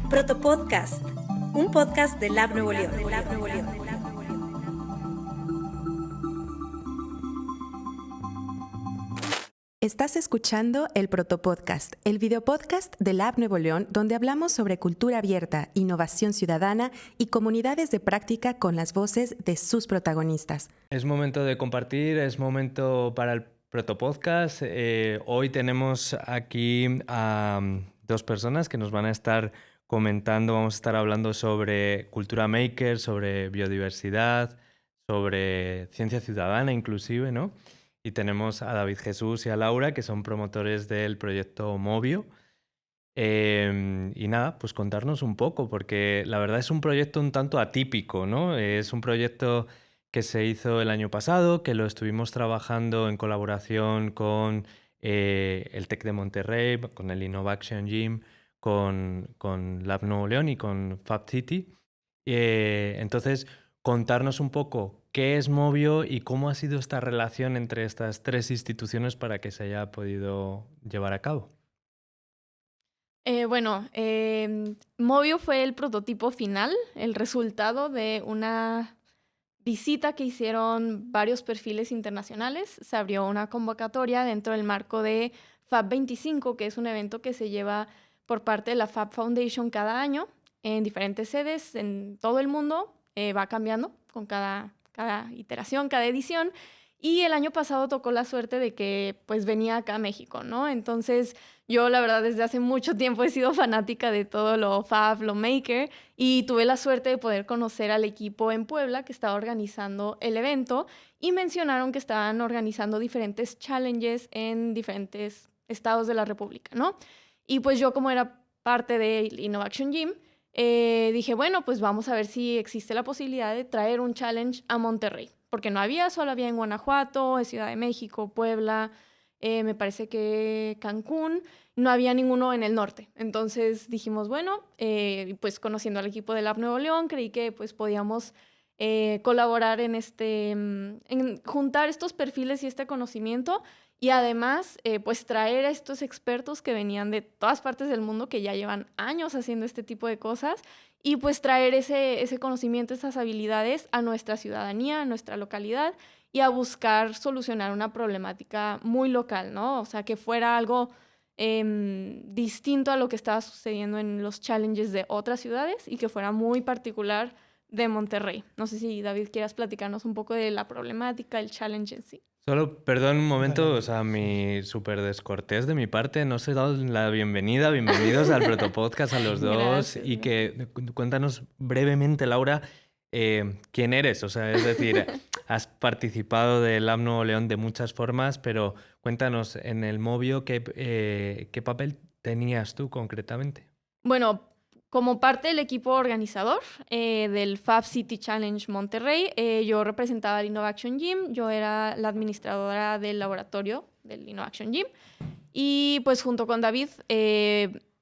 Protopodcast, un podcast de Lab Nuevo León. Estás escuchando el Protopodcast, el videopodcast de Lab Nuevo León, donde hablamos sobre cultura abierta, innovación ciudadana y comunidades de práctica con las voces de sus protagonistas. Es momento de compartir, es momento para el Protopodcast. Hoy tenemos aquí a dos personas que nos van a estar comentando, vamos a estar hablando sobre cultura maker, sobre biodiversidad, sobre ciencia ciudadana inclusive, ¿no? Y tenemos a David Jesús y a Laura, que son promotores del proyecto Movio. Y nada, pues contarnos un poco, porque la verdad es un proyecto un tanto atípico, ¿no? Es un proyecto que se hizo el año pasado, que lo estuvimos trabajando en colaboración con el TEC de Monterrey, con el Innovation Gym, con Lab Nuevo León y con Fab City. Entonces, contarnos un poco qué es Movio y cómo ha sido esta relación entre estas tres instituciones para que se haya podido llevar a cabo. Movio fue el prototipo final, el resultado de una visita que hicieron varios perfiles internacionales. Se abrió una convocatoria dentro del marco de Fab 25, que es un evento que se lleva por parte de la Fab Foundation cada año en diferentes sedes en todo el mundo. Va cambiando con cada iteración, cada edición. Y el año pasado tocó la suerte de que pues venía acá a México, ¿no? Entonces yo la verdad desde hace mucho tiempo he sido fanática de todo lo Fab, lo Maker, y tuve la suerte de poder conocer al equipo en Puebla que estaba organizando el evento y mencionaron que estaban organizando diferentes challenges en diferentes estados de la República, ¿no? Y pues yo como era parte de Innovation Gym, dije, bueno, pues vamos a ver si existe la posibilidad de traer un challenge a Monterrey. Porque no había, solo había en Guanajuato, en Ciudad de México, Puebla, me parece que Cancún, no había ninguno en el norte. Entonces dijimos, bueno, pues conociendo al equipo de Lab Nuevo León, creí que pues podíamos colaborar en en juntar estos perfiles y este conocimiento y además pues traer a estos expertos que venían de todas partes del mundo que ya llevan años haciendo este tipo de cosas y pues traer ese conocimiento, esas habilidades a nuestra ciudadanía, a nuestra localidad y a buscar solucionar una problemática muy local, ¿no? O sea, que fuera algo distinto a lo que estaba sucediendo en los challenges de otras ciudades y que fuera muy particular de Monterrey. No sé si, David, quieras platicarnos un poco de la problemática, el challenge en sí. Solo, perdón un momento, o sea, mi súper descortés de mi parte, no os he dado la bienvenida, bienvenidos al Protopodcast a los dos. Gracias. Y que cuéntanos brevemente, Laura, quién eres, o sea, es decir, has participado del Lab Nuevo León de muchas formas, pero cuéntanos en el Movio qué papel tenías tú concretamente. Bueno, como parte del equipo organizador del Fab City Challenge Monterrey, yo representaba el Innovation Gym, yo era la administradora del laboratorio del Innovation Gym y pues junto con David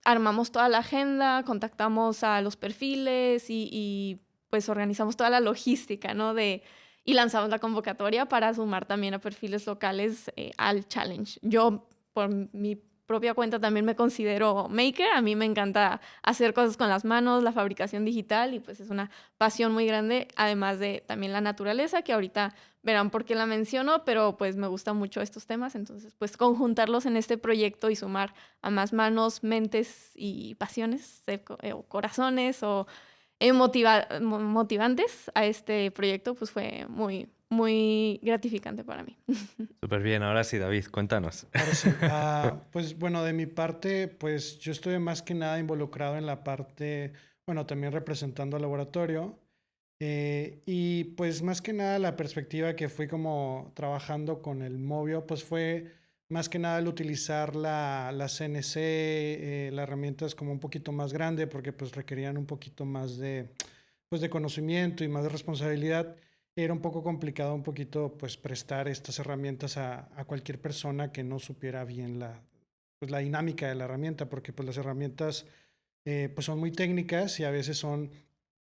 armamos toda la agenda, contactamos a los perfiles y pues organizamos toda la logística, ¿no? Y lanzamos la convocatoria para sumar también a perfiles locales al challenge. Yo, por mi propia cuenta, también me considero maker. A mí me encanta hacer cosas con las manos, la fabricación digital, y pues es una pasión muy grande, además de también la naturaleza, que ahorita verán por qué la menciono, pero pues me gustan mucho estos temas. Entonces, pues conjuntarlos en este proyecto y sumar a más manos, mentes y pasiones, o corazones, o motivantes a este proyecto, pues fue muy, muy gratificante para mí. Súper bien, ahora sí, David, cuéntanos. Ahora sí, pues bueno, de mi parte, pues yo estuve más que nada involucrado en la parte, bueno, también representando al laboratorio. Y pues más que nada la perspectiva que fui como trabajando con el Movio, pues fue más que nada el utilizar la CNC, las herramientas como un poquito más grande, porque pues requerían un poquito más pues de conocimiento y más de responsabilidad. Era un poco complicado un poquito pues prestar estas herramientas a cualquier persona que no supiera bien pues, la dinámica de la herramienta, porque pues las herramientas pues son muy técnicas y a veces son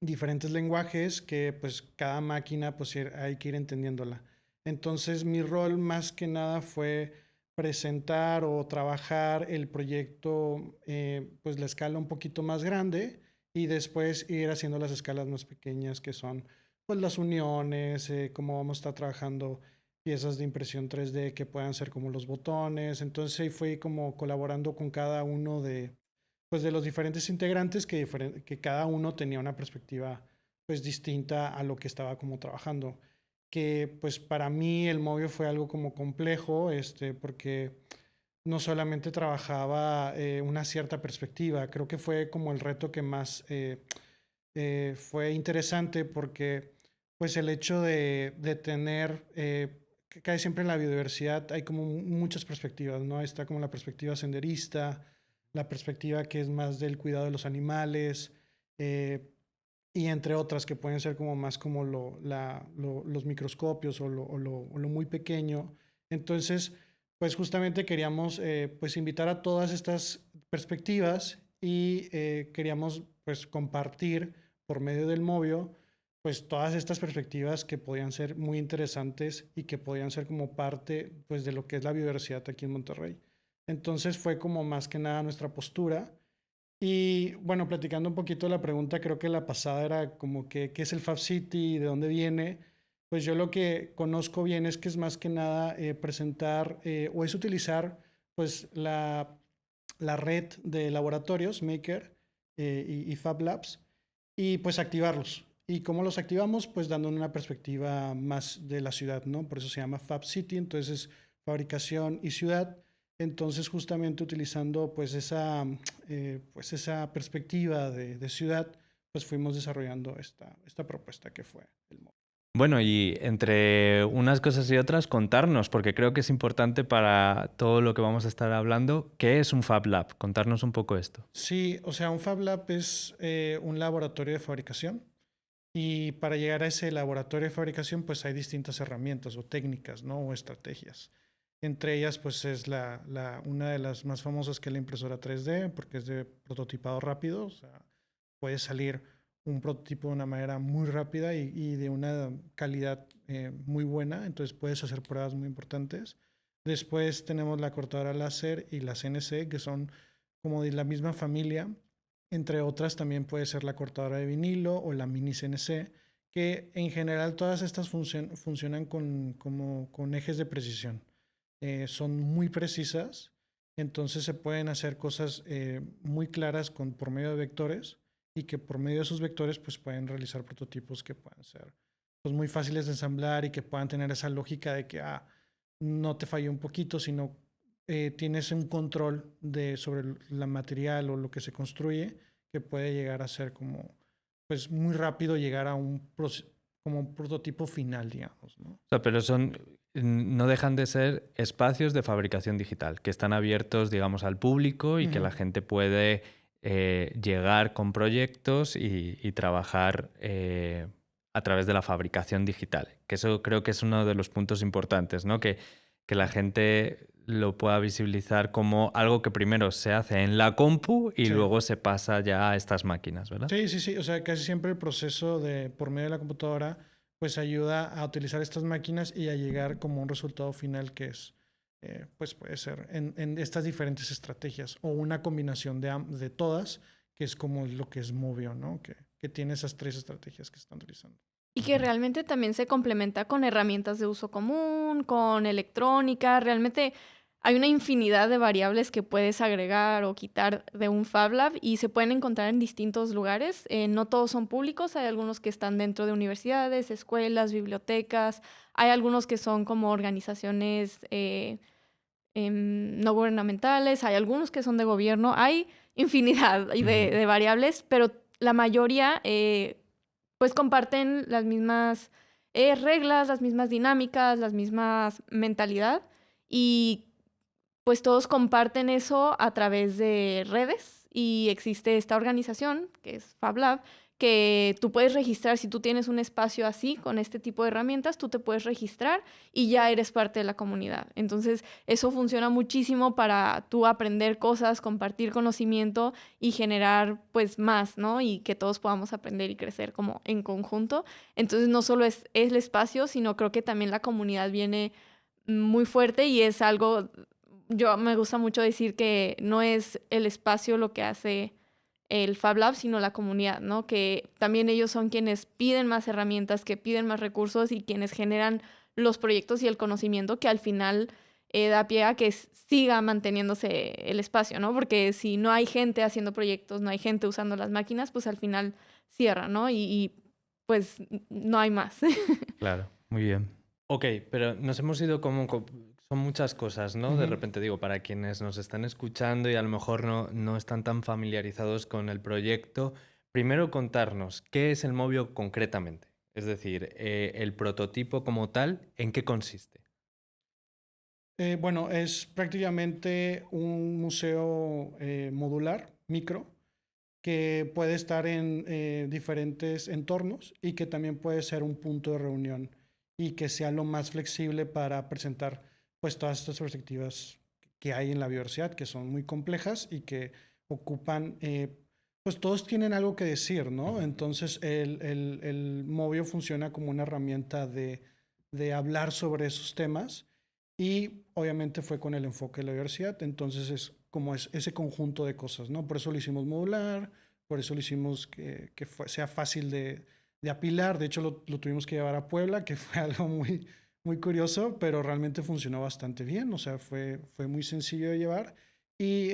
diferentes lenguajes que pues cada máquina pues hay que ir entendiéndola. Entonces mi rol más que nada fue presentar o trabajar el proyecto, pues la escala un poquito más grande y después ir haciendo las escalas más pequeñas que son pues las uniones, cómo vamos a estar trabajando piezas de impresión 3D que puedan ser como los botones. Entonces ahí fui como colaborando con cada uno pues, de los diferentes integrantes que cada uno tenía una perspectiva pues distinta a lo que estaba como trabajando. Que pues para mí el Movio fue algo como complejo, porque no solamente trabajaba una cierta perspectiva, creo que fue como el reto que más fue interesante porque pues el hecho de tener, que casi siempre en la biodiversidad hay como muchas perspectivas, ¿no? Está como la perspectiva senderista, la perspectiva que es más del cuidado de los animales, y entre otras que pueden ser como más como los microscopios o lo muy pequeño. Entonces, pues justamente queríamos pues invitar a todas estas perspectivas y queríamos pues compartir por medio del Movio pues todas estas perspectivas que podían ser muy interesantes y que podían ser como parte pues de lo que es la biodiversidad aquí en Monterrey. Entonces fue como más que nada nuestra postura. Y bueno, platicando un poquito de la pregunta, creo que la pasada era como que qué es el Fab City, de dónde viene. Pues yo lo que conozco bien es que es más que nada presentar o es utilizar pues la red de laboratorios Maker y Fab Labs y pues activarlos. ¿Y cómo los activamos? Pues dando una perspectiva más de la ciudad, ¿no? Por eso se llama Fab City, entonces es fabricación y ciudad. Entonces, justamente utilizando pues esa perspectiva de ciudad, pues fuimos desarrollando esta propuesta que fue el Movio. Bueno, y entre unas cosas y otras, contarnos, porque creo que es importante para todo lo que vamos a estar hablando, ¿qué es un Fab Lab? Contarnos un poco esto. Sí, o sea, un Fab Lab es un laboratorio de fabricación y para llegar a ese laboratorio de fabricación, pues hay distintas herramientas o técnicas, ¿no? O estrategias. Entre ellas, pues es una de las más famosas que es la impresora 3D, porque es de prototipado rápido. O sea, puede salir un prototipo de una manera muy rápida y de una calidad muy buena. Entonces puedes hacer pruebas muy importantes. Después tenemos la cortadora láser y la CNC, que son como de la misma familia. Entre otras también puede ser la cortadora de vinilo o la mini CNC, que en general todas estas funcionan con ejes de precisión. Son muy precisas, entonces se pueden hacer cosas muy claras por medio de vectores y que por medio de esos vectores pues pueden realizar prototipos que puedan ser pues, muy fáciles de ensamblar y que puedan tener esa lógica de que no te falló un poquito, sino tienes un control sobre la material o lo que se construye que puede llegar a ser como pues muy rápido llegar a como un prototipo final, digamos, ¿no? O sea, pero no dejan de ser espacios de fabricación digital que están abiertos, digamos, al público y que la gente puede llegar con proyectos y trabajar a través de la fabricación digital. Que eso creo que es uno de los puntos importantes, ¿no? Que la gente lo pueda visibilizar como algo que primero se hace en la compu y luego se pasa ya a estas máquinas, ¿verdad? Sí. O sea, casi siempre el proceso por medio de la computadora pues ayuda a utilizar estas máquinas y a llegar como un resultado final que es, pues puede ser en estas diferentes estrategias o una combinación de todas, que es como lo que es Movio, ¿no? Que tiene esas 3 estrategias que se están utilizando. Y que realmente también se complementa con herramientas de uso común, con electrónica. Realmente hay una infinidad de variables que puedes agregar o quitar de un Fab Lab y se pueden encontrar en distintos lugares. No todos son públicos, hay algunos que están dentro de universidades, escuelas, bibliotecas. Hay algunos que son como organizaciones no gubernamentales, hay algunos que son de gobierno. Hay infinidad de variables, pero la mayoría pues comparten las mismas reglas, las mismas dinámicas, las mismas mentalidad y pues todos comparten eso a través de redes y existe esta organización que es Fab Lab que tú puedes registrar, si tú tienes un espacio así con este tipo de herramientas, tú te puedes registrar y ya eres parte de la comunidad. Entonces eso funciona muchísimo para tú aprender cosas, compartir conocimiento y generar pues más, ¿no? Y que todos podamos aprender y crecer como en conjunto. Entonces no solo es el espacio, sino creo que también la comunidad viene muy fuerte y es algo yo me gusta mucho decir que no es el espacio lo que hace el Fab Lab, sino la comunidad, ¿no? Que también ellos son quienes piden más herramientas, que piden más recursos y quienes generan los proyectos y el conocimiento que al final da pie a que siga manteniéndose el espacio, ¿no? Porque si no hay gente haciendo proyectos, no hay gente usando las máquinas, pues al final cierra, ¿no? Y pues no hay más. Claro, muy bien. Ok, pero nos hemos ido como... Son muchas cosas, ¿no? De repente digo, para quienes nos están escuchando y a lo mejor no están tan familiarizados con el proyecto, primero contarnos qué es el Movio concretamente. Es decir, el prototipo como tal, ¿en qué consiste? Bueno, es prácticamente un museo modular, micro, que puede estar en diferentes entornos y que también puede ser un punto de reunión y que sea lo más flexible para presentar pues todas estas perspectivas que hay en la biodiversidad, que son muy complejas y que ocupan, pues todos tienen algo que decir, ¿no? Entonces el Movio funciona como una herramienta de hablar sobre esos temas y obviamente fue con el enfoque de la biodiversidad, entonces es como ese conjunto de cosas, ¿no? Por eso lo hicimos modular, por eso lo hicimos que sea fácil de apilar, de hecho lo tuvimos que llevar a Puebla, que fue algo muy curioso, pero realmente funcionó bastante bien, o sea, fue muy sencillo de llevar y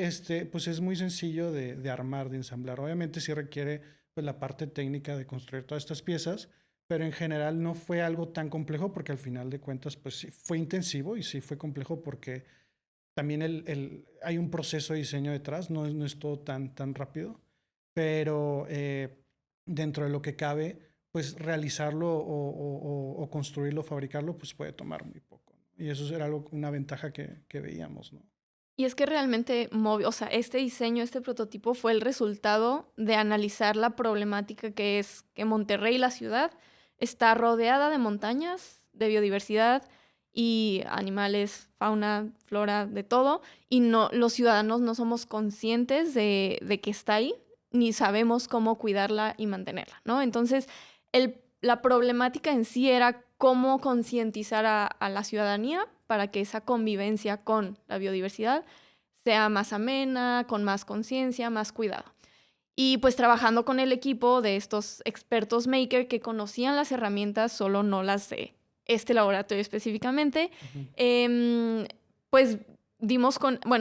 pues es muy sencillo de armar, de ensamblar. Obviamente sí requiere pues, la parte técnica de construir todas estas piezas, pero en general no fue algo tan complejo porque al final de cuentas pues sí fue intensivo y sí fue complejo porque también hay un proceso de diseño detrás, no es todo tan rápido, pero dentro de lo que cabe pues realizarlo o construirlo, fabricarlo, pues puede tomar muy poco, ¿no? Y eso era una ventaja que veíamos, ¿no? Y es que realmente, o sea, este diseño, este prototipo fue el resultado de analizar la problemática que es que Monterrey, la ciudad, está rodeada de montañas, de biodiversidad y animales, fauna, flora, de todo, y los ciudadanos no somos conscientes de que está ahí, ni sabemos cómo cuidarla y mantenerla, ¿no? Entonces, la problemática en sí era cómo concientizar a la ciudadanía para que esa convivencia con la biodiversidad sea más amena, con más conciencia, más cuidado. Y pues trabajando con el equipo de estos expertos maker que conocían las herramientas, solo no las de este laboratorio específicamente, pues dimos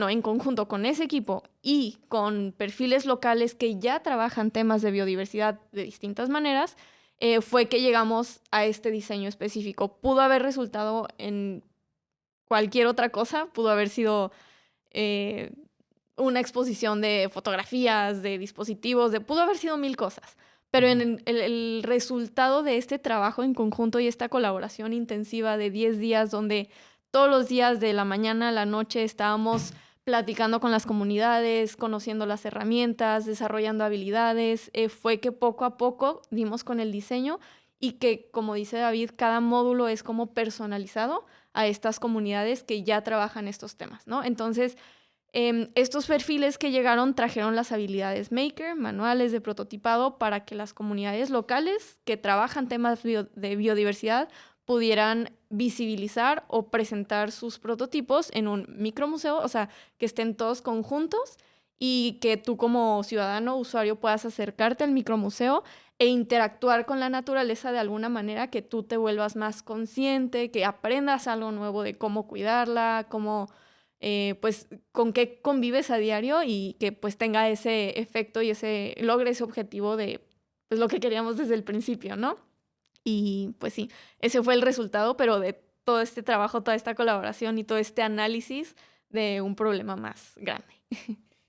en conjunto con ese equipo y con perfiles locales que ya trabajan temas de biodiversidad de distintas maneras, fue que llegamos a este diseño específico. Pudo haber resultado en cualquier otra cosa, pudo haber sido una exposición de fotografías, de dispositivos, pudo haber sido 1000 cosas. Pero en el resultado de este trabajo en conjunto y esta colaboración intensiva de 10 días, donde todos los días de la mañana a la noche estábamos platicando con las comunidades, conociendo las herramientas, desarrollando habilidades, fue que poco a poco dimos con el diseño y que, como dice David, cada módulo es como personalizado a estas comunidades que ya trabajan estos temas, ¿no? Entonces, estos perfiles que llegaron trajeron las habilidades maker, manuales de prototipado para que las comunidades locales que trabajan temas de biodiversidad pudieran visibilizar o presentar sus prototipos en un micromuseo, o sea, que estén todos conjuntos y que tú como ciudadano, usuario, puedas acercarte al micromuseo e interactuar con la naturaleza de alguna manera que tú te vuelvas más consciente, que aprendas algo nuevo de cómo cuidarla, cómo, pues, con qué convives a diario y que pues tenga ese efecto y logre ese objetivo de pues, lo que queríamos desde el principio, ¿no? Y pues sí, ese fue el resultado, pero de todo este trabajo, toda esta colaboración y todo este análisis de un problema más grande.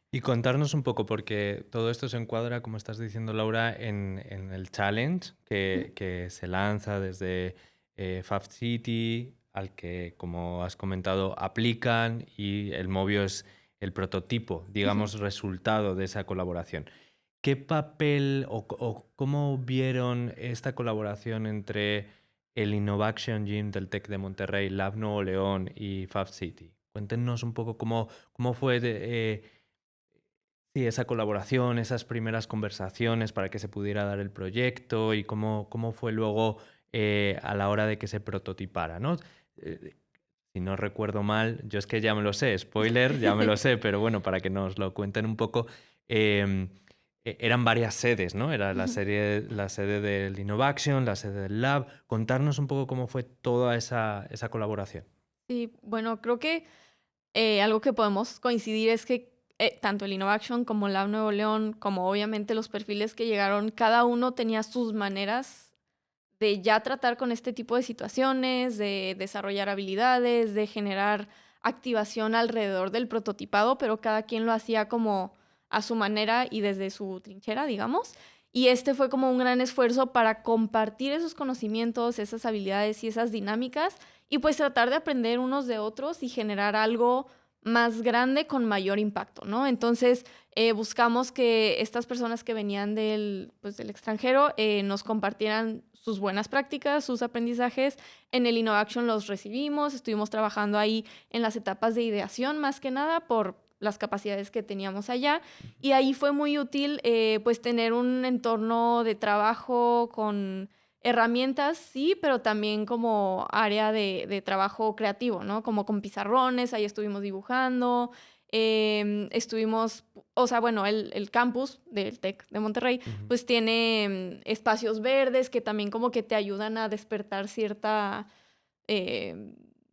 Y contarnos un poco, porque todo esto se encuadra, como estás diciendo, Laura, en el challenge que se lanza desde Fab City, al que, como has comentado, aplican, y el Movio es el prototipo, digamos, resultado de esa colaboración. ¿Qué papel o cómo vieron esta colaboración entre el Innovaction Gym del TEC de Monterrey, Lab Nuevo León y Fab City? Cuéntenos un poco cómo fue esa colaboración, esas primeras conversaciones para que se pudiera dar el proyecto y cómo fue luego a la hora de que se prototipara, ¿no? si no recuerdo mal, yo es que ya me lo sé, spoiler, ya me lo sé, pero bueno, para que nos lo cuenten un poco, eran varias sedes, ¿no? Era la sede del Innovaction, la sede del Lab. Contarnos un poco cómo fue toda esa colaboración. Sí, bueno, creo que algo que podemos coincidir es que tanto el Innovaction como Lab Nuevo León, como obviamente los perfiles que llegaron, cada uno tenía sus maneras de ya tratar con este tipo de situaciones, de desarrollar habilidades, de generar activación alrededor del prototipado, pero cada quien lo hacía como a su manera y desde su trinchera, digamos. Y este fue como un gran esfuerzo para compartir esos conocimientos, esas habilidades y esas dinámicas y pues tratar de aprender unos de otros y generar algo más grande con mayor impacto, ¿no? Entonces buscamos que estas personas que venían del extranjero nos compartieran sus buenas prácticas, sus aprendizajes. En el Innovaction los recibimos, estuvimos trabajando ahí en las etapas de ideación más que nada por las capacidades que teníamos allá y ahí fue muy útil pues tener un entorno de trabajo con herramientas, sí, pero también como área de trabajo creativo, ¿no? Como con pizarrones, ahí estuvimos dibujando, estuvimos, o sea, bueno, el campus del TEC de Monterrey, pues tiene espacios verdes que también como que te ayudan a despertar cierta,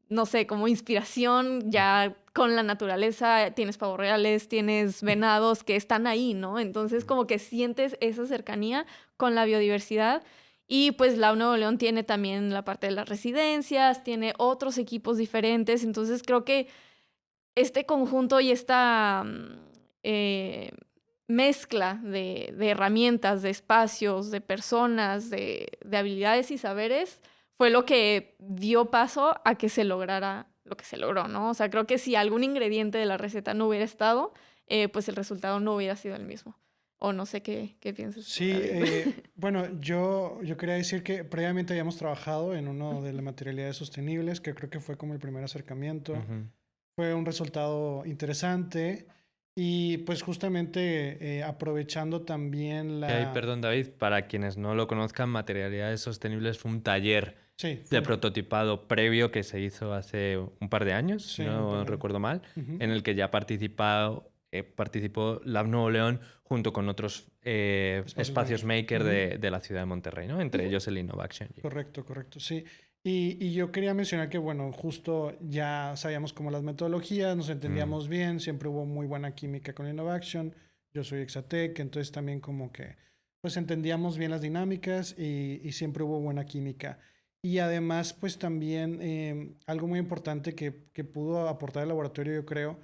no sé, como inspiración ya con la naturaleza, tienes pavos reales, tienes venados que están ahí, ¿no? Entonces como que sientes esa cercanía con la biodiversidad. Y pues la Nuevo León tiene también la parte de las residencias, tiene otros equipos diferentes, entonces creo que este conjunto y esta mezcla de herramientas, de espacios, de personas, de habilidades y saberes fue lo que dio paso a que se lograra lo que se logró, ¿no? O sea, creo que si algún ingrediente de la receta no hubiera estado, pues el resultado no hubiera sido el mismo. O no sé qué piensas. Sí, bueno, yo quería decir que previamente habíamos trabajado en uno de las materialidades sostenibles, que creo que fue como el primer acercamiento. Fue un resultado interesante y pues justamente aprovechando también la... Perdón, David, para quienes no lo conozcan, Materialidades Sostenibles fue un taller de prototipado previo que se hizo hace un par de años, si no recuerdo mal, en el que ya participó Lab Nuevo León junto con otros espacios maker de la ciudad de Monterrey, ¿no? Entre ellos el Innovaction. Correcto, sí. Y yo quería mencionar que, bueno, justo ya sabíamos como las metodologías, nos entendíamos bien, siempre hubo muy buena química con Innovaction, yo soy Exatec, entonces también como que pues entendíamos bien las dinámicas y siempre hubo buena química. Y además, pues también algo muy importante que pudo aportar el laboratorio, yo creo,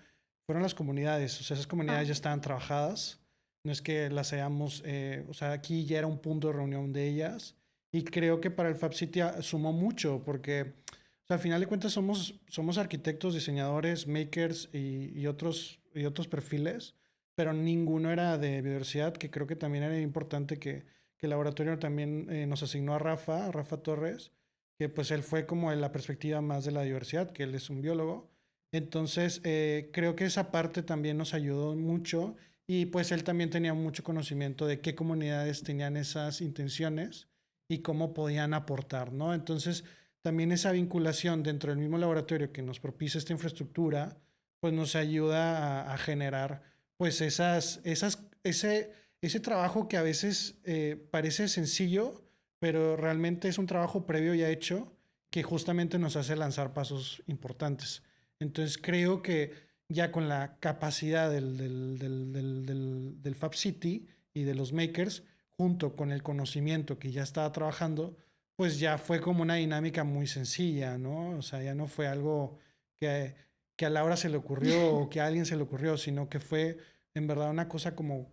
fueron las comunidades. O sea, esas comunidades ya estaban trabajadas. No es que las hayamos... o sea, aquí ya era un punto de reunión de ellas. Y creo que para el Fab City sumó mucho porque, o sea, al final de cuentas somos arquitectos, diseñadores, makers y otros perfiles, pero ninguno era de biodiversidad, que creo que también era importante que el laboratorio también nos asignó a Rafa Torres, que pues él fue como en la perspectiva más de la diversidad, que él es un biólogo. Entonces, creo que esa parte también nos ayudó mucho y pues él también tenía mucho conocimiento de qué comunidades tenían esas intenciones y cómo podían aportar, ¿no? Entonces, también esa vinculación dentro del mismo laboratorio que nos propicia esta infraestructura, pues nos ayuda a generar pues ese trabajo que a veces parece sencillo, pero realmente es un trabajo previo ya hecho que justamente nos hace lanzar pasos importantes. Entonces creo que ya con la capacidad del Fab City y de los makers, junto con el conocimiento que ya estaba trabajando, pues ya fue como una dinámica muy sencilla, ¿no? O sea, ya no fue algo que a Laura se le ocurrió o que a alguien se le ocurrió, sino que fue en verdad una cosa como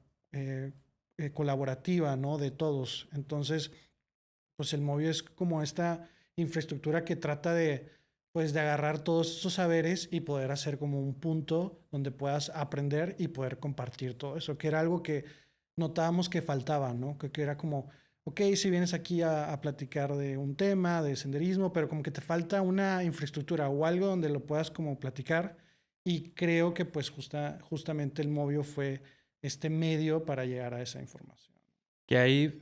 colaborativa, ¿no? De todos. Entonces, pues el Movio es como esta infraestructura que trata de agarrar todos esos saberes y poder hacer como un punto donde puedas aprender y poder compartir todo eso, que era algo que notábamos que faltaba, ¿no? Que era como, ok, si vienes aquí a platicar de un tema, de senderismo, pero como que te falta una infraestructura o algo donde lo puedas como platicar, y creo que pues justamente el Movio fue este medio para llegar a esa información. Que ahí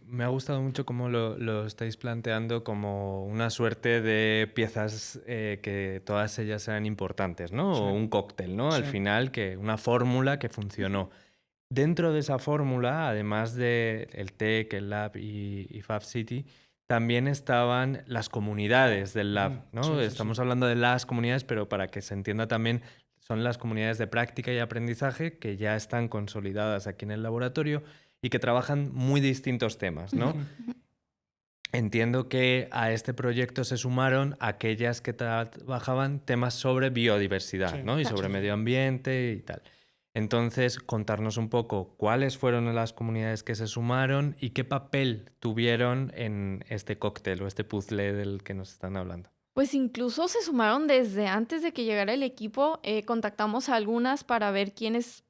me ha gustado mucho cómo lo estáis planteando como una suerte de piezas que todas ellas eran importantes, ¿no? Sí. O un cóctel, ¿no? Al Sí. final, una fórmula que funcionó. Dentro de esa fórmula, además de el TEC, el Lab y Fab City, también estaban las comunidades del Lab, ¿no? Sí, sí, Estamos sí. hablando de las comunidades, pero para que se entienda también, son las comunidades de práctica y aprendizaje que ya están consolidadas aquí en el laboratorio y que trabajan muy distintos temas, ¿no? Entiendo que a este proyecto se sumaron aquellas que trabajaban temas sobre biodiversidad, Sí. ¿no? Y sobre medio ambiente y tal. Entonces, contarnos un poco cuáles fueron las comunidades que se sumaron y qué papel tuvieron en este cóctel o este puzzle del que nos están hablando. Pues incluso se sumaron desde antes de que llegara el equipo. Contactamos a algunas para ver quiénes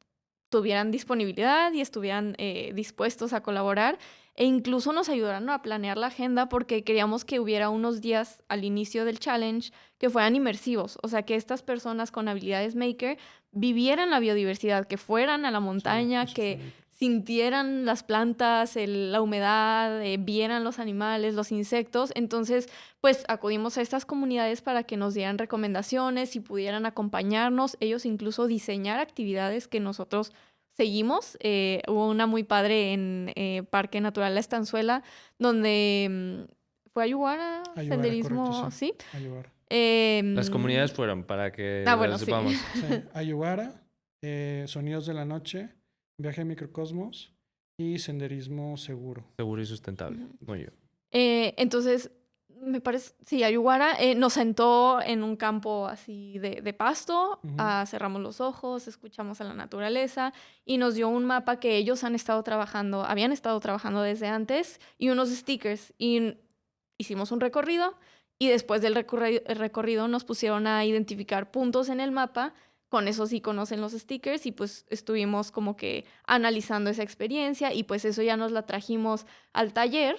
tuvieran disponibilidad y estuvieran dispuestos a colaborar. E incluso nos ayudaron a planear la agenda porque queríamos que hubiera unos días al inicio del challenge que fueran inmersivos. O sea, que estas personas con habilidades maker vivieran la biodiversidad, que fueran a la montaña, eso que fue- sintieran las plantas, la humedad, vieran los animales, los insectos. Entonces, pues acudimos a estas comunidades para que nos dieran recomendaciones y pudieran acompañarnos, ellos incluso diseñar actividades que nosotros seguimos. Hubo una muy padre en Parque Natural La Estanzuela, donde fue Ayuara, Ayuara, senderismo, correcto, ¿sí? Ayuara. Las comunidades fueron, para que Bueno, lo sí. sepamos, Sí. Ayuara, Sonidos de la Noche, Viaje a Microcosmos y Senderismo Seguro. seguro y sustentable. Muy bien. Entonces, me parece, sí, Ayuara nos sentó en un campo así de pasto, Ujú. cerramos los ojos, escuchamos a la naturaleza y nos dio un mapa que ellos habían estado trabajando desde antes y unos stickers. Y hicimos un recorrido y después del recorrido nos pusieron a identificar puntos en el mapa con esos iconos en los stickers y pues estuvimos como que analizando esa experiencia y pues eso ya nos la trajimos al taller,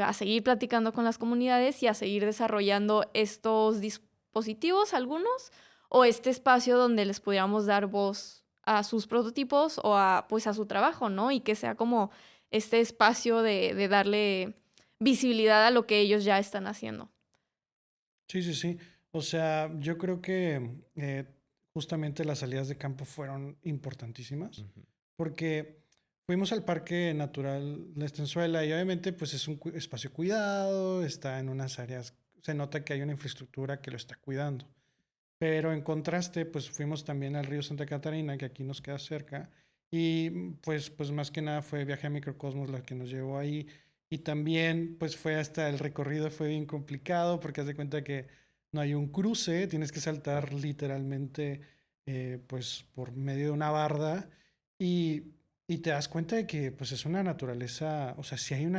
a seguir platicando con las comunidades y a seguir desarrollando estos dispositivos, algunos, o este espacio donde les pudiéramos dar voz a sus prototipos o pues a su trabajo, ¿no? Y que sea como este espacio de darle visibilidad a lo que ellos ya están haciendo. Sí, sí, sí. O sea, yo creo que justamente las salidas de campo fueron importantísimas porque fuimos al Parque Natural La Estanzuela y obviamente pues es un espacio cuidado, está en unas áreas, se nota que hay una infraestructura que lo está cuidando. Pero en contraste, pues fuimos también al río Santa Catarina, que aquí nos queda cerca, y pues más que nada fue Viaje a Microcosmos la que nos llevó ahí. Y también pues fue hasta el recorrido fue bien complicado porque haz de cuenta que no hay un cruce, tienes que saltar literalmente pues por medio de una barda y te das cuenta de que pues es una naturaleza, o sea, si hay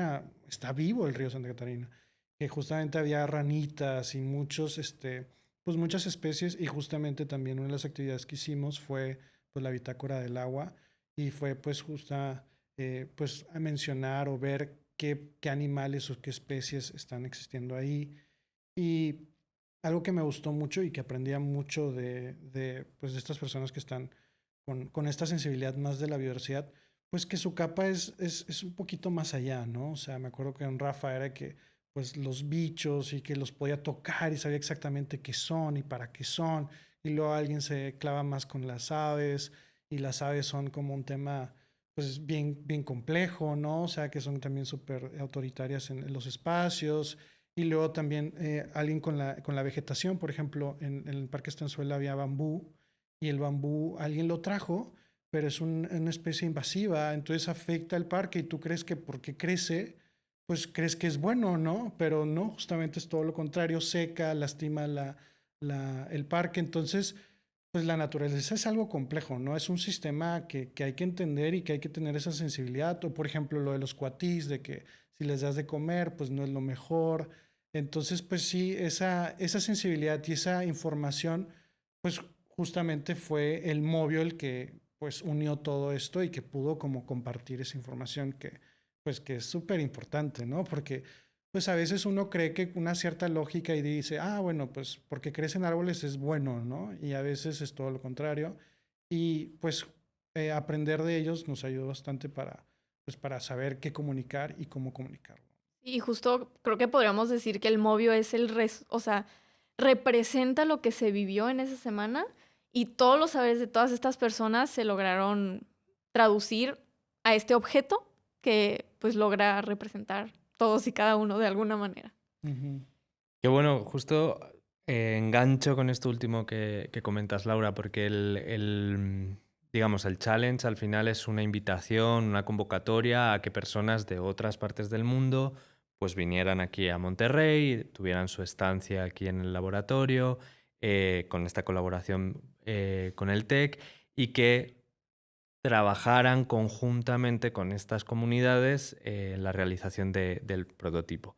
está vivo el río Santa Catarina, que justamente había ranitas y pues muchas especies y justamente también una de las actividades que hicimos fue pues la bitácora del agua y fue pues pues a mencionar o ver qué animales o qué especies están existiendo ahí. Y algo que me gustó mucho y que aprendía mucho pues de estas personas que están con esta sensibilidad más de la biodiversidad, pues que su capa es un poquito más allá, ¿no? O sea, me acuerdo que en Rafa era que pues los bichos y que los podía tocar y sabía exactamente qué son y para qué son. Y luego alguien se clava más con las aves y las aves son como un tema pues bien complejo, ¿no? O sea, que son también súper autoritarias en los espacios. Y luego también alguien con la vegetación, por ejemplo, en el Parque Estanzuela había bambú y el bambú alguien lo trajo, pero es una especie invasiva, entonces afecta el parque y tú crees que porque crece, pues crees que es bueno, ¿no? Pero no, justamente es todo lo contrario, seca, lastima el parque, entonces pues la naturaleza es algo complejo, ¿no? Es un sistema que hay que entender y que hay que tener esa sensibilidad. O por ejemplo lo de los cuatís, de que si les das de comer, pues no es lo mejor. Entonces, pues sí, esa sensibilidad y esa información, pues justamente fue el Movio el que pues unió todo esto y que pudo como compartir esa información pues que es súper importante, ¿no? Porque pues a veces uno cree que una cierta lógica y dice, bueno, pues porque crecen árboles es bueno, ¿no? Y a veces es todo lo contrario. Y pues aprender de ellos nos ayudó bastante pues para saber qué comunicar y cómo comunicarlo. Y justo creo que podríamos decir que el Movio es o sea, representa lo que se vivió en esa semana y todos los saberes de todas estas personas se lograron traducir a este objeto que pues logra representar todos y cada uno de alguna manera. Ujú. Qué bueno, justo engancho con esto último que comentas, Laura, porque digamos, el challenge al final es una invitación, una convocatoria a que personas de otras partes del mundo pues vinieran aquí a Monterrey, tuvieran su estancia aquí en el laboratorio, con esta colaboración con el TEC, y que trabajaran conjuntamente con estas comunidades en la realización del prototipo.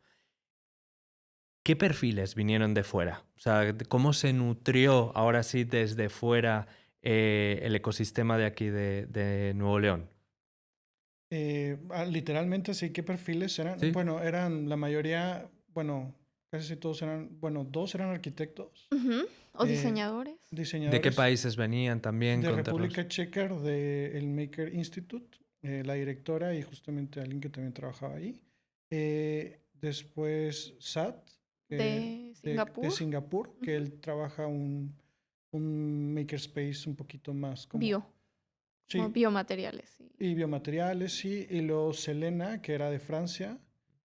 ¿Qué perfiles vinieron de fuera? O sea, ¿cómo se nutrió ahora sí desde fuera el ecosistema de aquí de Nuevo León? Literalmente sí, ¿qué perfiles eran? ¿Sí? Bueno, eran la mayoría, bueno, casi todos eran, bueno, 2 eran arquitectos, O Eh, diseñadores. ¿De qué diseñadores países venían también? de Contarnos. República Checa, del Maker Institute, la directora y justamente alguien que también trabajaba ahí. Después Sat, De Singapur. de Singapur, que él trabaja un makerspace un poquito más como... Sí, Como biomateriales. Sí. y biomateriales, sí. Y luego Selena, que era de Francia.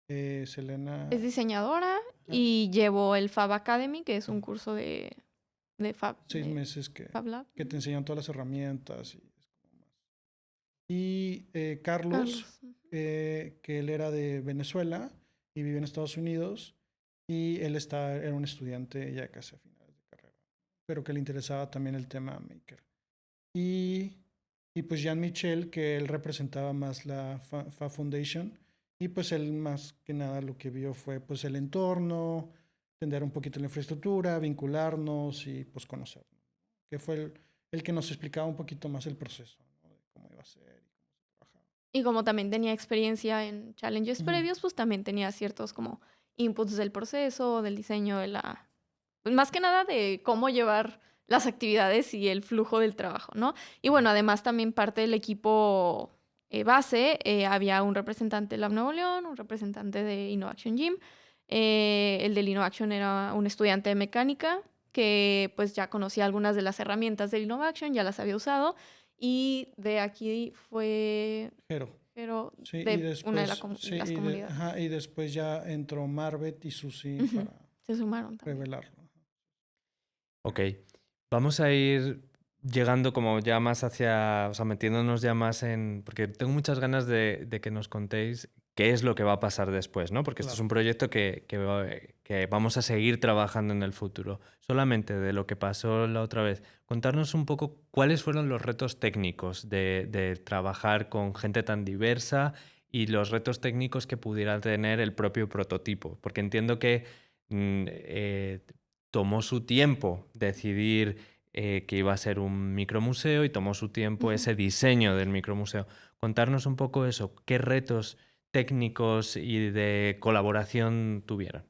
Selena... Es diseñadora y llevó el Fab Academy, que es un curso de Fab, 6 de meses Fab Lab. que te enseñan todas las herramientas. Y Carlos, Carlos. que él era de Venezuela y vive en Estados Unidos. Y él era un estudiante ya casi a finales de carrera, pero que le interesaba también el tema maker. Y pues Jean-Michel, que él representaba más la Fab Foundation. Y pues él más que nada lo que vio fue pues el entorno, entender un poquito la infraestructura, vincularnos y pues conocernos. Que fue el que nos explicaba un poquito más el proceso, ¿no? De cómo iba a ser y cómo se trabajaba. Y como también tenía experiencia en challenges Ujú. previos, pues también tenía ciertos como inputs del proceso, del diseño, pues más que nada de cómo llevar las actividades y el flujo del trabajo, ¿no? Y bueno, además también parte del equipo base, había un representante de Lab Nuevo León, un representante de Innovaction Gym. El del Innovaction era un estudiante de mecánica que pues ya conocía algunas de las herramientas del Innovaction, ya las había usado. Y de aquí fue Pero sí, de y después, una de las sí, comunidades. ajá, y después ya entró Marvet y Susi Ujú. para Se sumaron también. revelarlo. Ok, vamos a ir llegando como ya más hacia, o sea, metiéndonos ya más en, porque tengo muchas ganas de que nos contéis qué es lo que va a pasar después, ¿no? Porque esto es Claro. un proyecto que vamos a seguir trabajando en el futuro. Solamente de lo que pasó la otra vez, contarnos un poco cuáles fueron los retos técnicos de trabajar con gente tan diversa y los retos técnicos que pudiera tener el propio prototipo, porque entiendo que tomó su tiempo decidir que iba a ser un micromuseo y tomó su tiempo ese diseño del micromuseo. Contarnos un poco eso, qué retos técnicos y de colaboración tuvieron.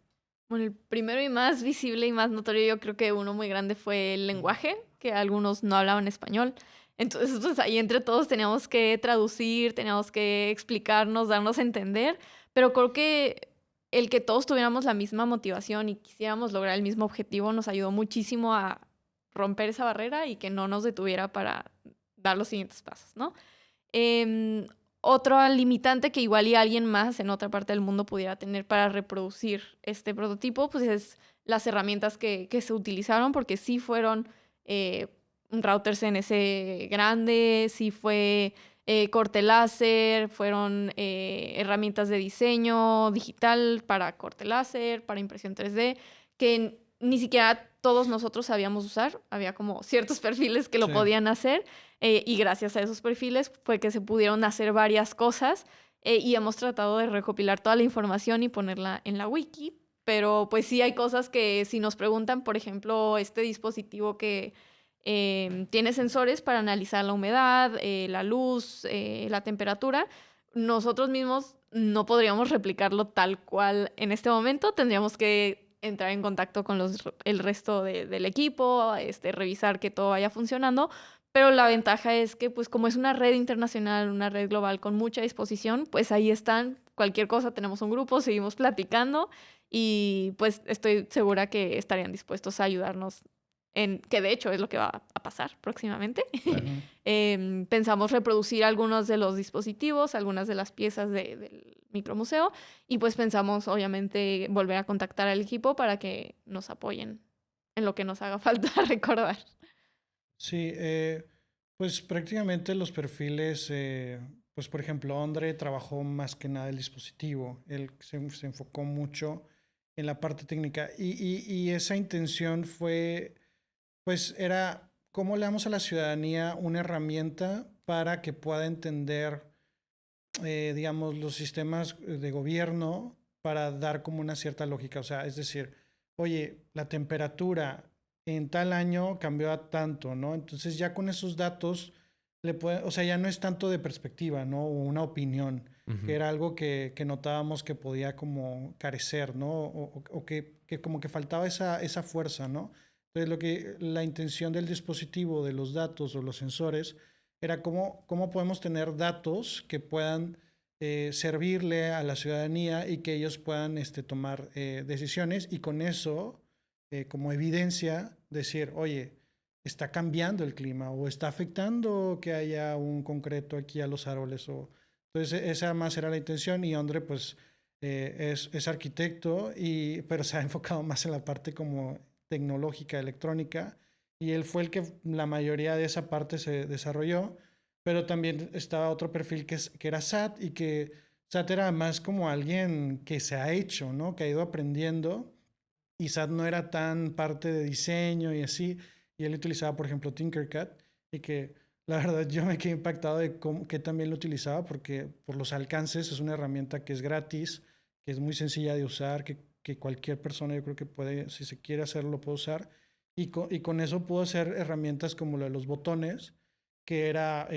Bueno, el primero y más visible y más notorio, yo creo que uno muy grande fue el lenguaje, que algunos no hablaban español. Entonces, pues ahí entre todos teníamos que traducir, teníamos que explicarnos, darnos a entender, pero creo que el que todos tuviéramos la misma motivación y quisiéramos lograr el mismo objetivo nos ayudó muchísimo a romper esa barrera y que no nos detuviera para dar los siguientes pasos, ¿no? Otro limitante que igual y alguien más en otra parte del mundo pudiera tener para reproducir este prototipo, pues es las herramientas que se utilizaron, porque sí fueron un router CNC grande, sí fue corte láser, fueron herramientas de diseño digital para corte láser, para impresión 3D, que ni siquiera todos nosotros sabíamos usar. Había como ciertos perfiles que lo Sí. podían hacer y gracias a esos perfiles fue que se pudieron hacer varias cosas y hemos tratado de recopilar toda la información y ponerla en la wiki. Pero pues sí hay cosas que si nos preguntan, por ejemplo, este dispositivo que tiene sensores para analizar la humedad, la luz, la temperatura, nosotros mismos no podríamos replicarlo tal cual en este momento. Tendríamos que entrar en contacto con el resto del equipo, revisar que todo vaya funcionando, Pero la ventaja es que, pues, como es una red internacional, una red global con mucha disposición, pues ahí están. Cualquier cosa, tenemos un grupo, seguimos platicando y pues estoy segura que estarían dispuestos a ayudarnos que de hecho es lo que va a pasar próximamente. Claro. Pensamos reproducir algunos de los dispositivos, algunas de las piezas del micromuseo y pues pensamos obviamente volver a contactar al equipo para que nos apoyen en lo que nos haga falta recordar. Sí, pues prácticamente los perfiles, pues por ejemplo, André trabajó más que nada el dispositivo, él se enfocó mucho en la parte técnica y esa intención fue, pues era cómo le damos a la ciudadanía una herramienta para que pueda entender, digamos, los sistemas de gobierno para dar como una cierta lógica, o sea, es decir, oye, la temperatura en tal año cambió a tanto, ¿no? Entonces ya con esos datos, o sea, ya no es tanto de perspectiva, ¿no? O una opinión, que era algo que notábamos que podía como carecer, ¿no? O que como que faltaba esa fuerza, ¿no? Entonces la intención del dispositivo, de los datos o los sensores, era cómo podemos tener datos que puedan servirle a la ciudadanía y que ellos puedan tomar decisiones y con eso como evidencia decir, oye, está cambiando el clima o está afectando que haya un concreto aquí a los árboles. Entonces esa más era la intención y André pues es arquitecto, pero se ha enfocado más en la parte como tecnológica, electrónica y él fue el que la mayoría de esa parte se desarrolló, pero también estaba otro perfil que era Sat y que Sat era más como alguien que se ha hecho, ¿no? Que ha ido aprendiendo. Y Sat no era tan parte de diseño y así. Y él utilizaba, por ejemplo, Tinkercad. Y que la verdad yo me quedé impactado de que también lo utilizaba porque por los alcances es una herramienta que es gratis, que es muy sencilla de usar, que cualquier persona yo creo que puede, si se quiere hacerlo, lo puede usar. Y con eso pudo hacer herramientas como lo de los botones, que era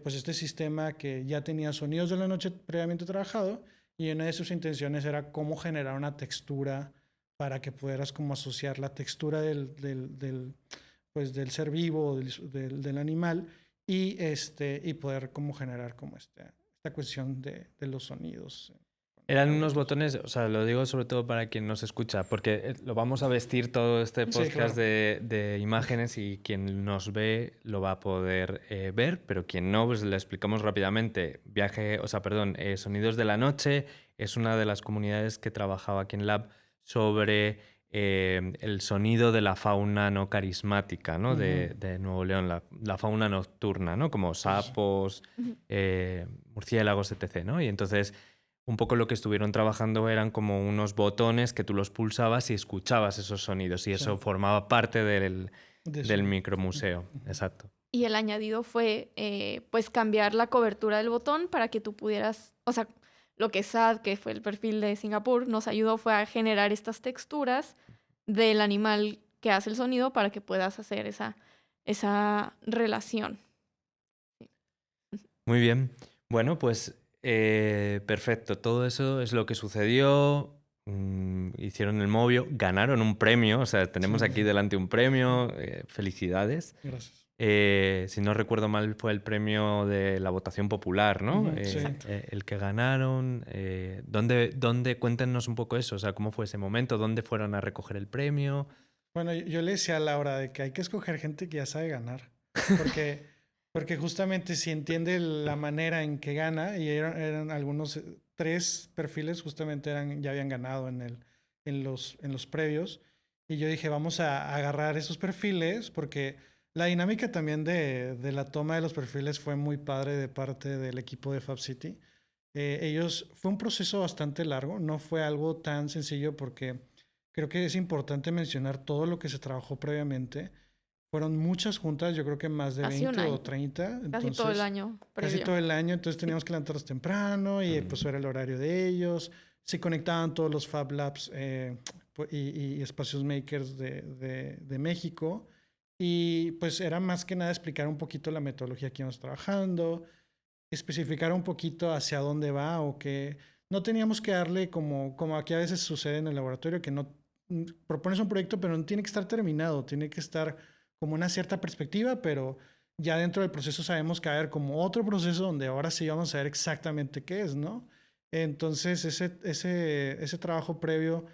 pues este sistema que ya tenía sonidos de la noche previamente trabajado y una de sus intenciones era cómo generar una textura para que pudieras como asociar la textura pues del ser vivo, del animal y poder como generar como esta cuestión de los sonidos. Eran unos botones, o sea, lo digo sobre todo para quien nos escucha, porque lo vamos a vestir todo este podcast de imágenes y quien nos ve lo va a poder ver, pero quien no, pues le explicamos rápidamente. Sonidos de la Noche es una de las comunidades que trabajaba aquí en Lab sobre el sonido de la fauna no carismática, ¿no? De Nuevo León, la fauna nocturna, ¿no? Como sapos, murciélagos, etc., ¿no? Y entonces un poco lo que estuvieron trabajando eran como unos botones que tú los pulsabas y escuchabas esos sonidos y eso formaba parte del micromuseo. Exacto. Y el añadido fue pues cambiar la cobertura del botón para que tú pudieras, o sea, lo que SAD, que fue el perfil de Singapur, nos ayudó fue a generar estas texturas del animal que hace el sonido para que puedas hacer esa relación. Muy bien. Bueno, pues perfecto. Todo eso es lo que sucedió. Hicieron el Movio, ganaron un premio. O sea, tenemos aquí delante un premio. Felicidades. Gracias. Si no recuerdo mal, fue el premio de la votación popular, ¿no? Sí. El que ganaron. Cuéntenos un poco eso. O sea, ¿cómo fue ese momento? ¿Dónde fueron a recoger el premio? Bueno, yo le decía a Laura de que hay que escoger gente que ya sabe ganar. Porque justamente si entiende la manera en que gana, y eran algunos, 3 perfiles justamente ya habían ganado en los previos. Y yo dije, vamos a agarrar esos perfiles porque la dinámica también de la toma de los perfiles fue muy padre de parte del equipo de Fab City. Fue un proceso bastante largo, no fue algo tan sencillo porque creo que es importante mencionar todo lo que se trabajó previamente. Fueron muchas juntas, yo creo que más de 20 o 30. Casi todo el año. Casi todo el año, entonces teníamos que levantarnos temprano y pues era el horario de ellos. Se conectaban todos los Fab Labs y espacios makers de México. Y pues era más que nada explicar un poquito la metodología que íbamos trabajando, especificar un poquito hacia dónde va o que no teníamos que darle como aquí a veces sucede en el laboratorio, que no propones un proyecto pero no tiene que estar terminado, tiene que estar como una cierta perspectiva, pero ya dentro del proceso sabemos que va a haber como otro proceso donde ahora sí vamos a ver exactamente qué es, ¿no? Entonces ese trabajo previo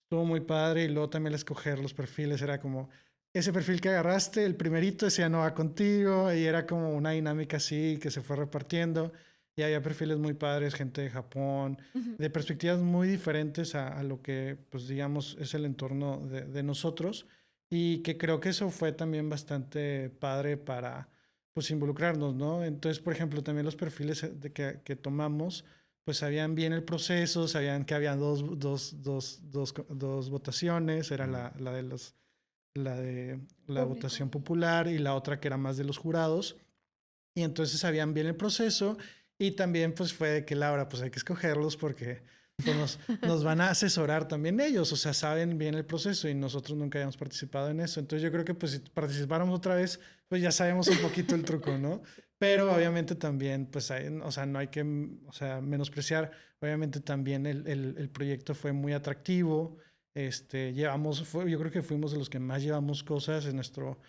estuvo muy padre y luego también el escoger los perfiles era como ese perfil que agarraste, el primerito, ese ya no va contigo y era como una dinámica así que se fue repartiendo y había perfiles muy padres, gente de Japón, de perspectivas muy diferentes a lo que pues digamos es el entorno de nosotros y que creo que eso fue también bastante padre para pues involucrarnos, ¿no? Entonces, por ejemplo, también los perfiles que tomamos pues sabían bien el proceso, sabían que había dos votaciones, era la de la votación popular y la otra que era más de los jurados. Y entonces sabían bien el proceso y también pues fue de que Laura, pues hay que escogerlos porque pues, nos van a asesorar también ellos, o sea, saben bien el proceso y nosotros nunca habíamos participado en eso. Entonces yo creo que pues si participáramos otra vez, pues ya sabemos un poquito el truco, ¿no? Pero obviamente también, pues, o sea, no hay que, o sea, menospreciar. Obviamente también el proyecto fue muy atractivo. Yo creo que fuimos de los que más llevamos cosas en nuestro...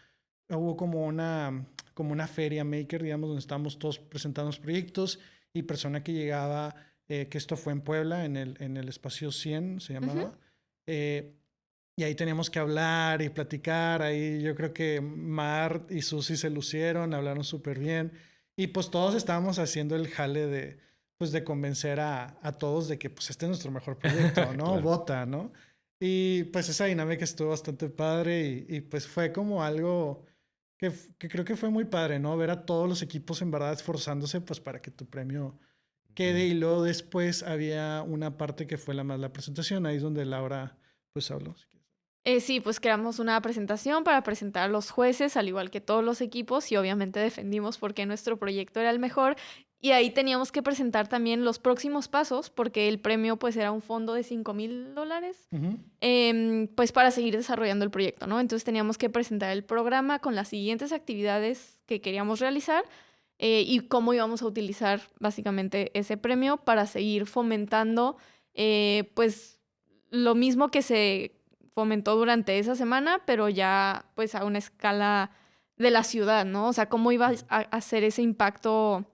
Hubo como una feria maker, digamos, donde estábamos todos presentando los proyectos y persona que llegaba, que esto fue en Puebla, en el Espacio 100, se llamaba. Y ahí teníamos que hablar y platicar. Ahí yo creo que Mar y Susi se lucieron, hablaron súper bien. Y pues todos estábamos haciendo el jale de convencer a todos de que pues este es nuestro mejor proyecto, ¿no? Claro. Vota, ¿no? Y pues esa dinámica estuvo bastante padre y pues fue como algo que creo que fue muy padre, ¿no? Ver a todos los equipos en verdad esforzándose pues para que tu premio quede. Y luego después había una parte que fue la presentación. Ahí es donde Laura pues habló. Sí, pues creamos una presentación para presentar a los jueces, al igual que todos los equipos, y obviamente defendimos por qué nuestro proyecto era el mejor. Y ahí teníamos que presentar también los próximos pasos, porque el premio pues era un fondo de $5,000, pues para seguir desarrollando el proyecto, ¿no? Entonces teníamos que presentar el programa con las siguientes actividades que queríamos realizar y cómo íbamos a utilizar básicamente ese premio para seguir fomentando pues lo mismo que se fomentó durante esa semana, pero ya pues a una escala de la ciudad, ¿no? O sea, cómo iba a hacer ese impacto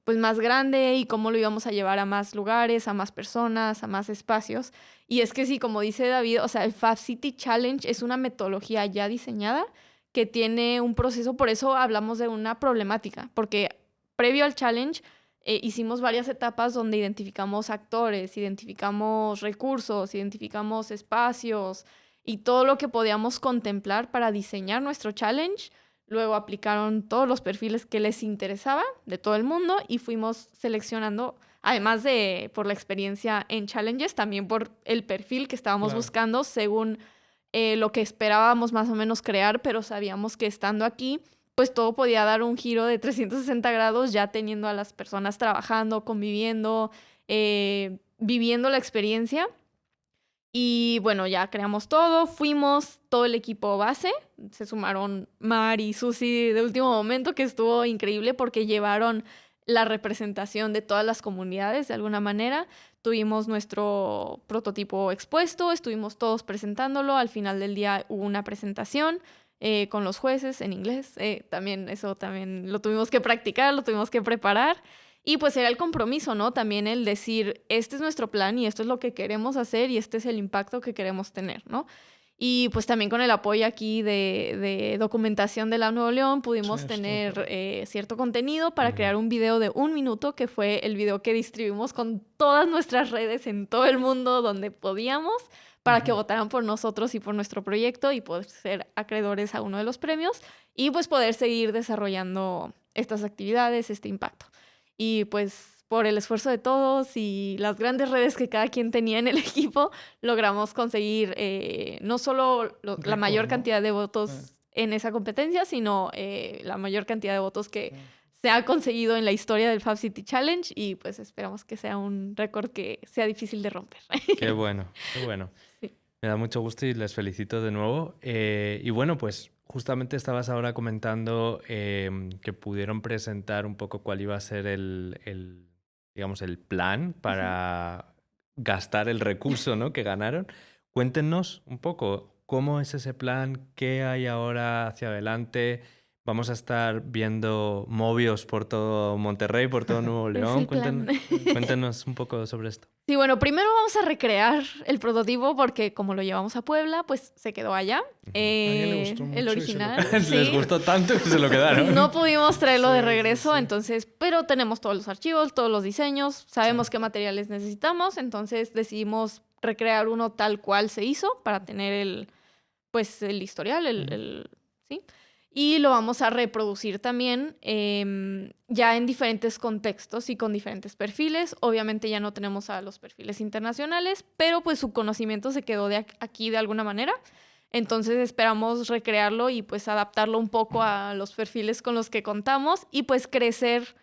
pues más grande y cómo lo íbamos a llevar a más lugares, a más personas, a más espacios. Y es que sí, como dice David, o sea, el Fab City Challenge es una metodología ya diseñada que tiene un proceso, por eso hablamos de una problemática, porque previo al challenge hicimos varias etapas donde identificamos actores, identificamos recursos, identificamos espacios y todo lo que podíamos contemplar para diseñar nuestro challenge. Luego aplicaron todos los perfiles que les interesaba de todo el mundo y fuimos seleccionando, además de por la experiencia en challenges, también por el perfil que estábamos buscando según lo que esperábamos más o menos crear, pero sabíamos que estando aquí pues todo podía dar un giro de 360 grados ya teniendo a las personas trabajando, conviviendo, viviendo la experiencia. Y bueno, ya creamos todo, fuimos todo el equipo base, se sumaron Mar y Susi de último momento, que estuvo increíble porque llevaron la representación de todas las comunidades de alguna manera. Tuvimos nuestro prototipo expuesto, estuvimos todos presentándolo, al final del día hubo una presentación con los jueces en inglés. También eso también lo tuvimos que practicar, lo tuvimos que preparar. Y pues era el compromiso, ¿no? También el decir, este es nuestro plan y esto es lo que queremos hacer y este es el impacto que queremos tener, ¿no? Y pues también con el apoyo aquí de documentación de Lab Nuevo León pudimos tener cierto contenido para crear un video de 1 minuto, que fue el video que distribuimos con todas nuestras redes en todo el mundo donde podíamos, para que votaran por nosotros y por nuestro proyecto y poder ser acreedores a uno de los premios y pues poder seguir desarrollando estas actividades, este impacto. Y pues por el esfuerzo de todos y las grandes redes que cada quien tenía en el equipo, logramos conseguir no solo la mayor cantidad de votos en esa competencia, sino la mayor cantidad de votos que se ha conseguido en la historia del Fab City Challenge y pues esperamos que sea un récord que sea difícil de romper. Qué bueno, qué bueno. Sí. Me da mucho gusto y les felicito de nuevo. Y bueno, pues justamente estabas ahora comentando que pudieron presentar un poco cuál iba a ser digamos, el plan para gastar el recurso, ¿no?, que ganaron. Cuéntenos un poco cómo es ese plan, qué hay ahora hacia adelante. vamos a estar viendo Movios por todo Monterrey, por todo Nuevo León. Cuéntanos un poco sobre esto. Sí, bueno, primero vamos a recrear el prototipo porque como lo llevamos a Puebla, pues se quedó allá. A alguien le gustó mucho El y se lo original. quedó. Sí. Les gustó tanto que se lo quedaron. No pudimos traerlo de regreso, sí. entonces, pero tenemos todos los archivos, todos los diseños, sabemos qué materiales necesitamos, entonces decidimos recrear uno tal cual se hizo para tener el historial, ¿sí? Y lo vamos a reproducir también ya en diferentes contextos y con diferentes perfiles. Obviamente ya no tenemos a los perfiles internacionales, pero pues su conocimiento se quedó de aquí de alguna manera. Entonces esperamos recrearlo y pues adaptarlo un poco a los perfiles con los que contamos y pues crecer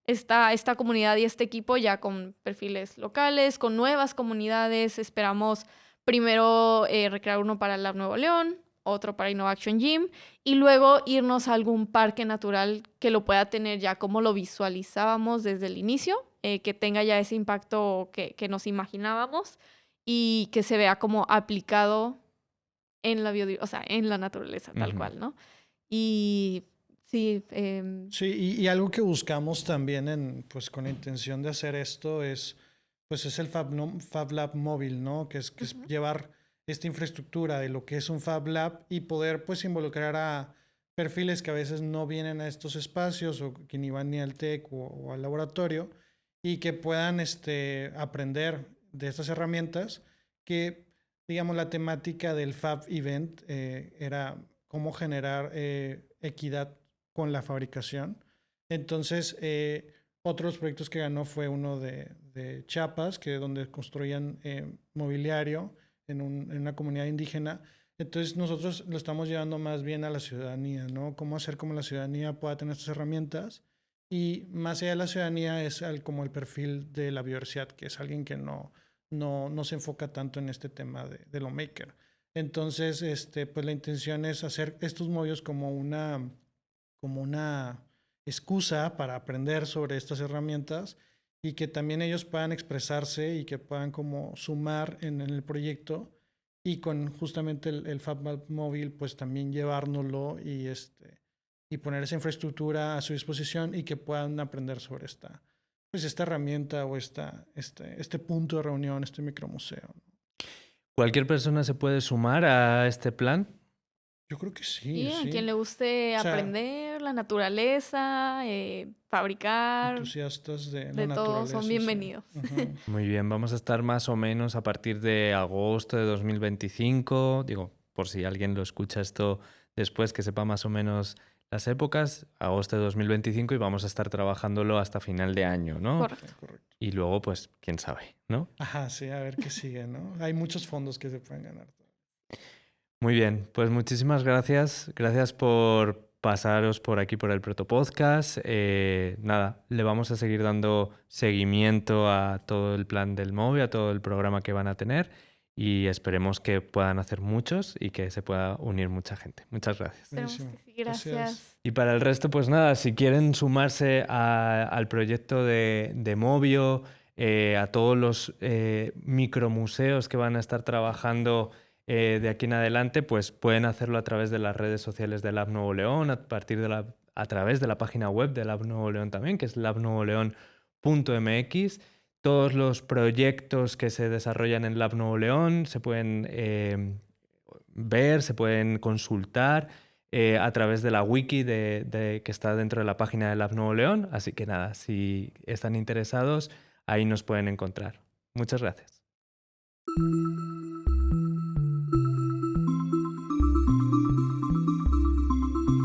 esta comunidad y este equipo ya con perfiles locales, con nuevas comunidades. Esperamos primero recrear uno para el Lab Nuevo León, otro para Innovaction Gym y luego irnos a algún parque natural que lo pueda tener ya como lo visualizábamos desde el inicio, que tenga ya ese impacto que nos imaginábamos y que se vea como aplicado en la en la naturaleza, tal cual, ¿no? Y sí. Sí, y algo que buscamos también pues con la intención de hacer esto es el Fab Lab móvil, ¿no? Que es llevar esta infraestructura de lo que es un Fab Lab y poder pues involucrar a perfiles que a veces no vienen a estos espacios o que ni van ni al TEC o al laboratorio y que puedan aprender de estas herramientas que, digamos, la temática del Fab Event era cómo generar equidad con la fabricación. Entonces, otros proyectos que ganó fue uno de Chiapas, donde construían mobiliario en una comunidad indígena. Entonces nosotros lo estamos llevando más bien a la ciudadanía, ¿no? Cómo hacer como la ciudadanía pueda tener estas herramientas y más allá de la ciudadanía es como el perfil de la biodiversidad, que es alguien que no se enfoca tanto en este tema de lo maker. Entonces, pues la intención es hacer estos movios como una excusa para aprender sobre estas herramientas y que también ellos puedan expresarse y que puedan como sumar en el proyecto y con justamente el Fab Lab móvil pues también llevárnoslo y poner esa infraestructura a su disposición y que puedan aprender sobre esta herramienta o este punto de reunión, este micromuseo. ¿Cualquier persona se puede sumar a este plan? Yo creo que sí. Y a quien le guste aprender la naturaleza, fabricar. Entusiastas de la naturaleza. Todos son bienvenidos. Sí. Uh-huh. Muy bien, vamos a estar más o menos a partir de agosto de 2025. Digo, por si alguien lo escucha esto después, que sepa más o menos las épocas, agosto de 2025 y vamos a estar trabajándolo hasta final de año, ¿no? Correcto. Y luego, pues, quién sabe, ¿no? Ajá, sí, a ver qué sigue, ¿no? Hay muchos fondos que se pueden ganar. Muy bien, pues muchísimas gracias. Gracias por pasaros por aquí por el Protopodcast. Nada, le vamos a seguir dando seguimiento a todo el plan del MOVI, a todo el programa que van a tener y esperemos que puedan hacer muchos y que se pueda unir mucha gente. Muchas gracias. Esperemos que sí, gracias. Y para el resto, pues nada, si quieren sumarse al proyecto de Movio, a todos los micromuseos que van a estar trabajando de aquí en adelante, pues pueden hacerlo a través de las redes sociales de Lab Nuevo León, a través de la página web de Lab Nuevo León también, que es labnuevoleón.mx. Todos los proyectos que se desarrollan en Lab Nuevo León se pueden ver, se pueden consultar a través de la wiki que está dentro de la página de Lab Nuevo León. Así que nada, si están interesados, ahí nos pueden encontrar. Muchas gracias.